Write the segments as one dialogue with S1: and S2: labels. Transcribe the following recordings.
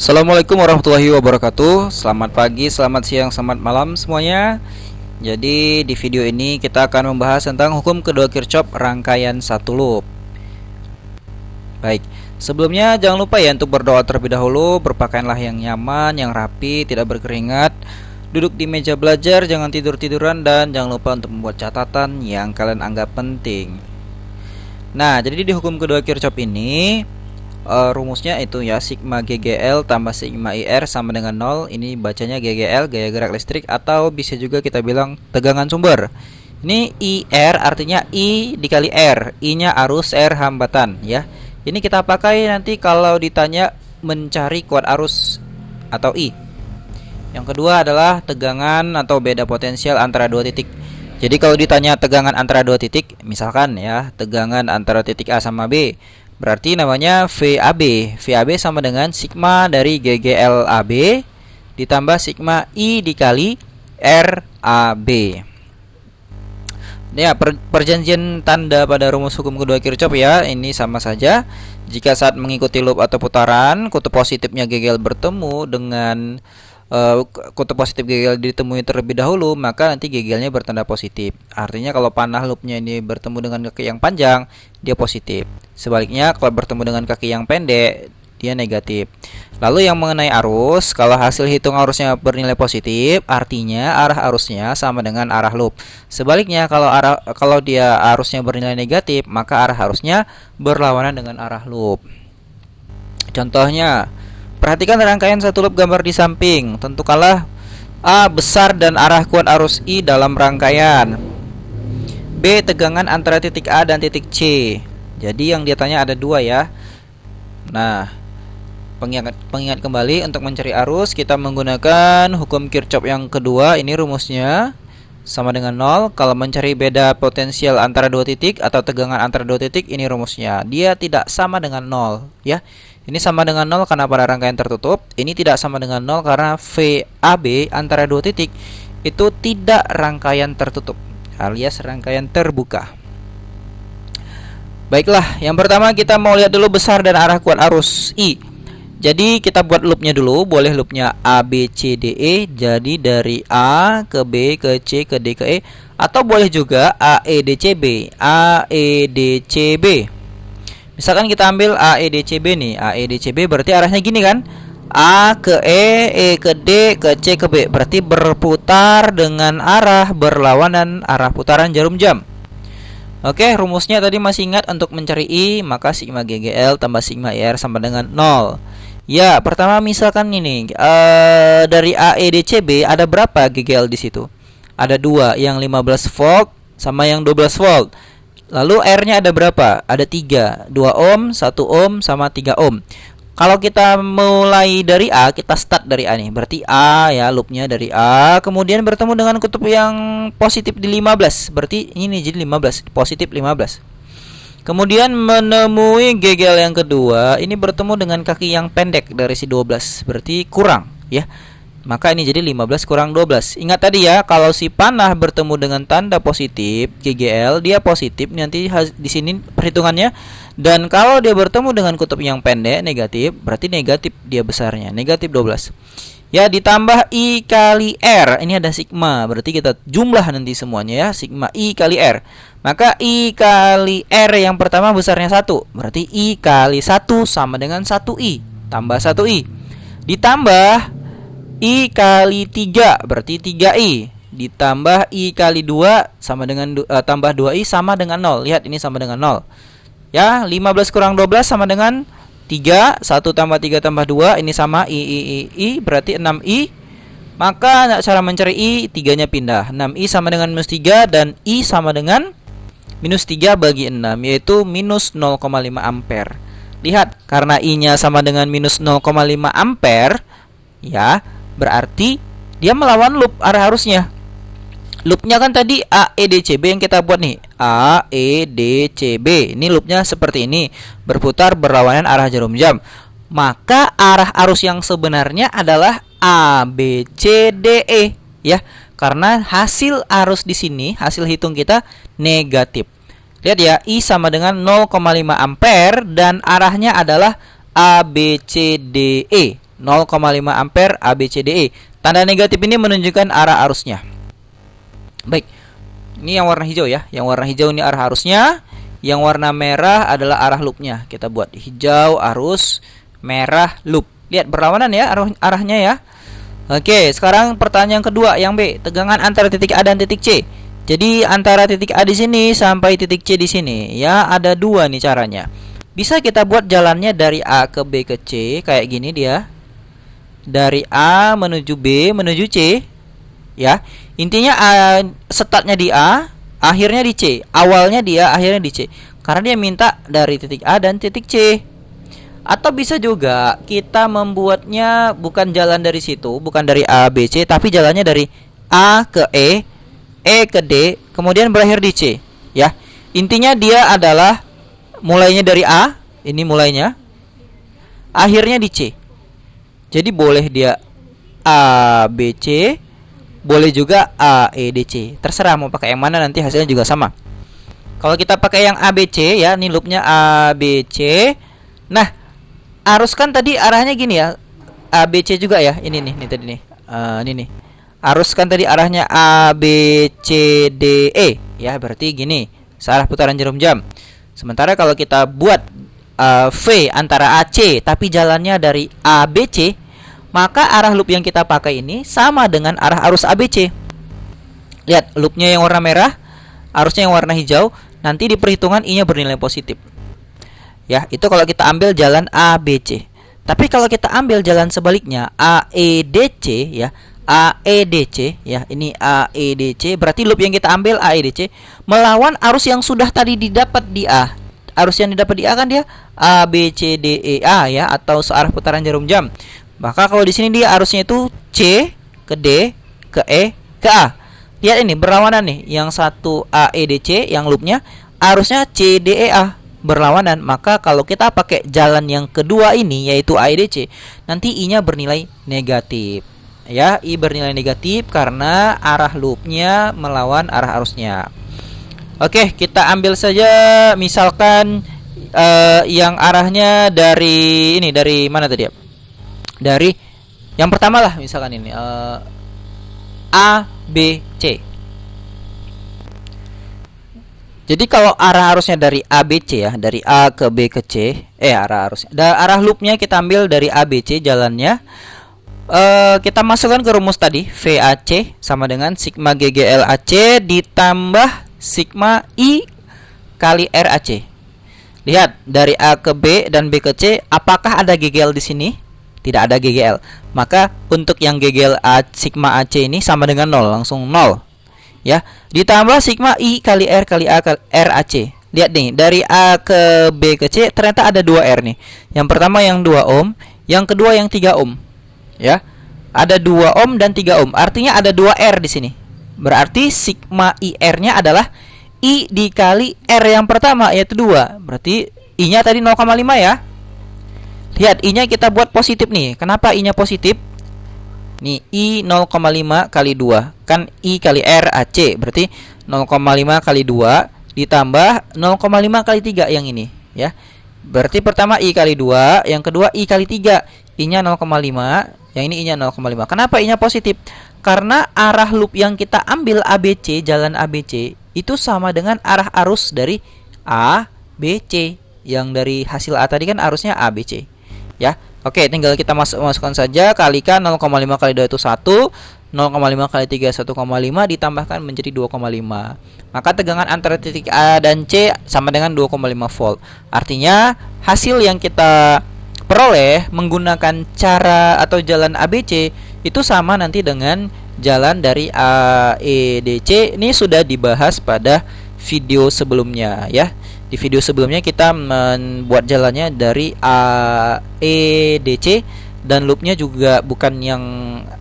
S1: Assalamualaikum warahmatullahi wabarakatuh. Selamat pagi, selamat siang, selamat malam semuanya. Jadi di video ini kita akan membahas tentang hukum kedua Kirchhoff rangkaian satu loop. Baik, sebelumnya jangan lupa ya untuk berdoa terlebih dahulu. Berpakaianlah yang nyaman, yang rapi, tidak berkeringat. Duduk di meja belajar, jangan tidur-tiduran, dan jangan lupa untuk membuat catatan yang kalian anggap penting. Nah, jadi di hukum kedua Kirchhoff ini rumusnya itu ya, sigma GGL tambah sigma IR sama dengan 0. Ini bacanya GGL, gaya gerak listrik, atau bisa juga kita bilang tegangan sumber. Ini IR artinya I dikali R, I nya arus, R hambatan ya. Ini kita pakai nanti kalau ditanya mencari kuat arus atau I. Yang kedua adalah tegangan atau beda potensial antara dua titik. Jadi kalau ditanya tegangan antara dua titik, misalkan ya, tegangan antara titik A sama B, berarti namanya VAB. VAB sama dengan sigma dari GGL AB ditambah sigma I dikali RAB. Ya, perjanjian tanda pada rumus hukum kedua Kirchhoff ya, ini sama saja. Jika saat mengikuti loop atau putaran, kutub positifnya GGL bertemu dengan kutub positif GGL ditemui terlebih dahulu, maka nanti GGL-nya bertanda positif. Artinya kalau panah loopnya ini bertemu dengan kaki yang panjang, dia positif. Sebaliknya kalau bertemu dengan kaki yang pendek, dia negatif. Lalu yang mengenai arus, kalau hasil hitung arusnya bernilai positif, artinya arah arusnya sama dengan arah loop. Sebaliknya kalau dia arusnya bernilai negatif, maka arah arusnya berlawanan dengan arah loop. Contohnya, perhatikan rangkaian satu loop gambar di samping. Tentukanlah A besar dan arah kuat arus I dalam rangkaian. B tegangan antara titik A dan titik C. Jadi yang dia tanya ada dua ya. Nah, pengingat kembali, untuk mencari arus kita menggunakan hukum Kirchhoff yang kedua. Ini rumusnya sama dengan 0. Kalau mencari beda potensial antara dua titik atau tegangan antara dua titik, ini rumusnya. Dia tidak sama dengan 0 ya. Ini sama dengan 0 karena pada rangkaian tertutup. Ini tidak sama dengan 0 karena VAB antara dua titik itu tidak rangkaian tertutup, alias rangkaian terbuka. Baiklah, yang pertama kita mau lihat dulu besar dan arah kuat arus I. Jadi kita buat loopnya dulu. Boleh loopnya A, B, C, D, E. Jadi dari A ke B ke C ke D ke E. Atau boleh juga A, E, D, C, B. A, E, D, C, B. Misalkan kita ambil AEDCB nih. AEDCB berarti arahnya gini kan? A ke E ke D, ke C ke B. Berarti berputar dengan arah berlawanan arah putaran jarum jam. Oke, rumusnya tadi masih ingat, untuk mencari I, maka sigma GGL tambah sigma IR sama dengan 0. Ya, pertama misalkan ini dari AEDCB ada berapa GGL di situ? Ada dua, yang 15 volt sama yang 12 volt. Lalu R-nya ada berapa? Ada 3, 2 ohm, 1 ohm, sama 3 ohm. Kalau kita mulai dari A, kita start dari A nih. Berarti A ya, loopnya dari A. Kemudian bertemu dengan kutub yang positif di 15. Berarti ini jadi 15, positif 15. Kemudian menemui GGL yang kedua. Ini bertemu dengan kaki yang pendek dari si 12. Berarti kurang ya. Maka ini jadi 15 kurang 12. Ingat tadi ya, kalau si panah bertemu dengan tanda positif GGL, dia positif nanti di sini perhitungannya. Dan kalau dia bertemu dengan kutub yang pendek negatif, berarti negatif dia besarnya, negatif 12. Ya, ditambah I kali R. Ini ada sigma, berarti kita jumlah nanti semuanya ya, sigma I kali R. Maka I kali R yang pertama besarnya 1. Berarti I kali 1 sama dengan 1I tambah 1I. Ditambah I kali 3 berarti 3I, ditambah I kali 2 sama dengan tambah 2I sama dengan 0. Lihat, ini sama dengan 0. Ya, 15 kurang 12 sama dengan 3. 1 tambah 3 tambah 2, ini sama I berarti 6I. Maka cara mencari I, 3-nya pindah. 6I sama dengan minus 3 dan I sama dengan minus 3 bagi 6, yaitu minus 0,5 ampere. Lihat, karena I-nya sama dengan minus 0,5 ampere ya, berarti dia melawan loop arah arusnya. Loopnya kan tadi AEDCB yang kita buat nih, AEDCB. Ini loopnya seperti ini, berputar berlawanan arah jarum jam. Maka arah arus yang sebenarnya adalah ABCDE ya, karena hasil arus di sini, hasil hitung kita negatif. Lihat ya, I sama dengan 0,5 ampere dan arahnya adalah ABCDE. 0,5 ampere ABCDE. Tanda negatif ini menunjukkan arah arusnya. Baik. Ini yang warna hijau ya. Yang warna hijau ini arah arusnya. Yang warna merah adalah arah loopnya. Kita buat hijau arus, merah loop. Lihat berlawanan ya arahnya ya. Oke, sekarang pertanyaan kedua yang B, tegangan antara titik A dan titik C. Jadi antara titik A di sini sampai titik C di sini ya, ada dua nih caranya. Bisa kita buat jalannya dari A ke B ke C kayak gini dia. Dari A menuju B menuju C. Ya. Intinya startnya di A, akhirnya di C. Awalnya dia, akhirnya di C. Karena dia minta dari titik A dan titik C. Atau bisa juga kita membuatnya bukan jalan dari situ, bukan dari A, B, C, tapi jalannya dari A ke E ke D, kemudian berakhir di C. Ya, intinya dia adalah mulainya dari A, ini mulainya, akhirnya di C. Jadi boleh dia A, B, C, boleh juga A, E, D, C. Terserah mau pakai yang mana, nanti hasilnya juga sama. Kalau kita pakai yang A, B, C ya, ini loopnya A, B, C. Nah, arus kan tadi arahnya gini ya, A, B, C juga ya. Ini nih, tadi nih. Ini nih. Arus kan tadi arahnya A, B, C, D, E. Ya, berarti gini, searah putaran jarum jam. Sementara kalau kita buat V antara AC, tapi jalannya dari A, B, C, maka arah loop yang kita pakai ini sama dengan arah arus A, B, C. Lihat, loopnya yang warna merah, arusnya yang warna hijau. Nanti di perhitungan I-nya bernilai positif. Ya, itu kalau kita ambil jalan A, B, C. Tapi kalau kita ambil jalan sebaliknya A, E, D, C ya, A, E, D, C ya, ini A, E, D, C, berarti loop yang kita ambil A, E, D, C melawan arus yang sudah tadi didapat di A. Arus yang didapat di A kan dia A, B, C, D, E, A ya, atau searah putaran jarum jam. Maka kalau di sini dia arusnya itu C ke D ke E ke A. Lihat ini berlawanan nih, yang satu A, E, D, C yang loopnya arusnya C, D, E, A berlawanan. Maka kalau kita pakai jalan yang kedua ini yaitu AEDC, nanti I-nya bernilai negatif. Ya, I bernilai negatif karena arah loopnya melawan arah arusnya. Oke, kita ambil saja misalkan yang arahnya dari ini, dari mana tadi ya? Dari yang pertama lah, misalkan ini A, B, C. Jadi kalau arah arusnya dari A, B, C ya, dari A ke B ke C, arah arusnya, arah loopnya kita ambil dari A, B, C jalannya. Kita masukkan ke rumus tadi, VAC sama dengan sigma GGLAC ditambah sigma I kali RAC. Lihat, dari A ke B dan B ke C, apakah ada GGL di sini? Tidak ada GGL. Maka untuk yang GGL sigma AC ini sama dengan 0, langsung 0. Ya, ditambah sigma I kali R kali A kali RAC. Lihat nih, dari A ke B ke C ternyata ada 2 R nih. Yang pertama yang 2 ohm, yang kedua yang 3 ohm. Ya. Ada 2 ohm dan 3 ohm. Artinya ada 2 R di sini. Berarti sigma IR-nya adalah I dikali R yang pertama yaitu 2. Berarti I-nya tadi 0,5 ya. Lihat, I-nya kita buat positif nih. Kenapa I-nya positif? Nih, I 0,5 kali 2 kan I kali R AC, berarti 0,5 kali 2 ditambah 0,5 kali 3 yang ini ya. Berarti pertama I kali 2, yang kedua I kali 3. I-nya 0,5, yang ini I-nya 0,5. Kenapa I-nya positif? Karena arah loop yang kita ambil ABC, jalan ABC itu sama dengan arah arus dari A, B, C. Yang dari hasil A tadi kan arusnya ABC ya. Oke, tinggal kita masukkan saja, kalikan 0,5 kali 2 itu 1, 0,5 kali 3 1,5 ditambahkan menjadi 2,5. Maka tegangan antara titik A dan C sama dengan 2,5 volt. Artinya hasil yang kita peroleh menggunakan cara atau jalan ABC itu sama nanti dengan jalan dari AEDC. Ini sudah dibahas pada video sebelumnya ya. Di video sebelumnya kita membuat jalannya dari AEDC dan loopnya juga bukan yang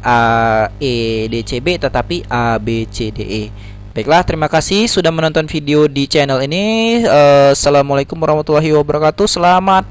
S1: AEDCB tetapi ABCDE. Baiklah, terima kasih sudah menonton video di channel ini. Assalamualaikum warahmatullahi wabarakatuh. Selamat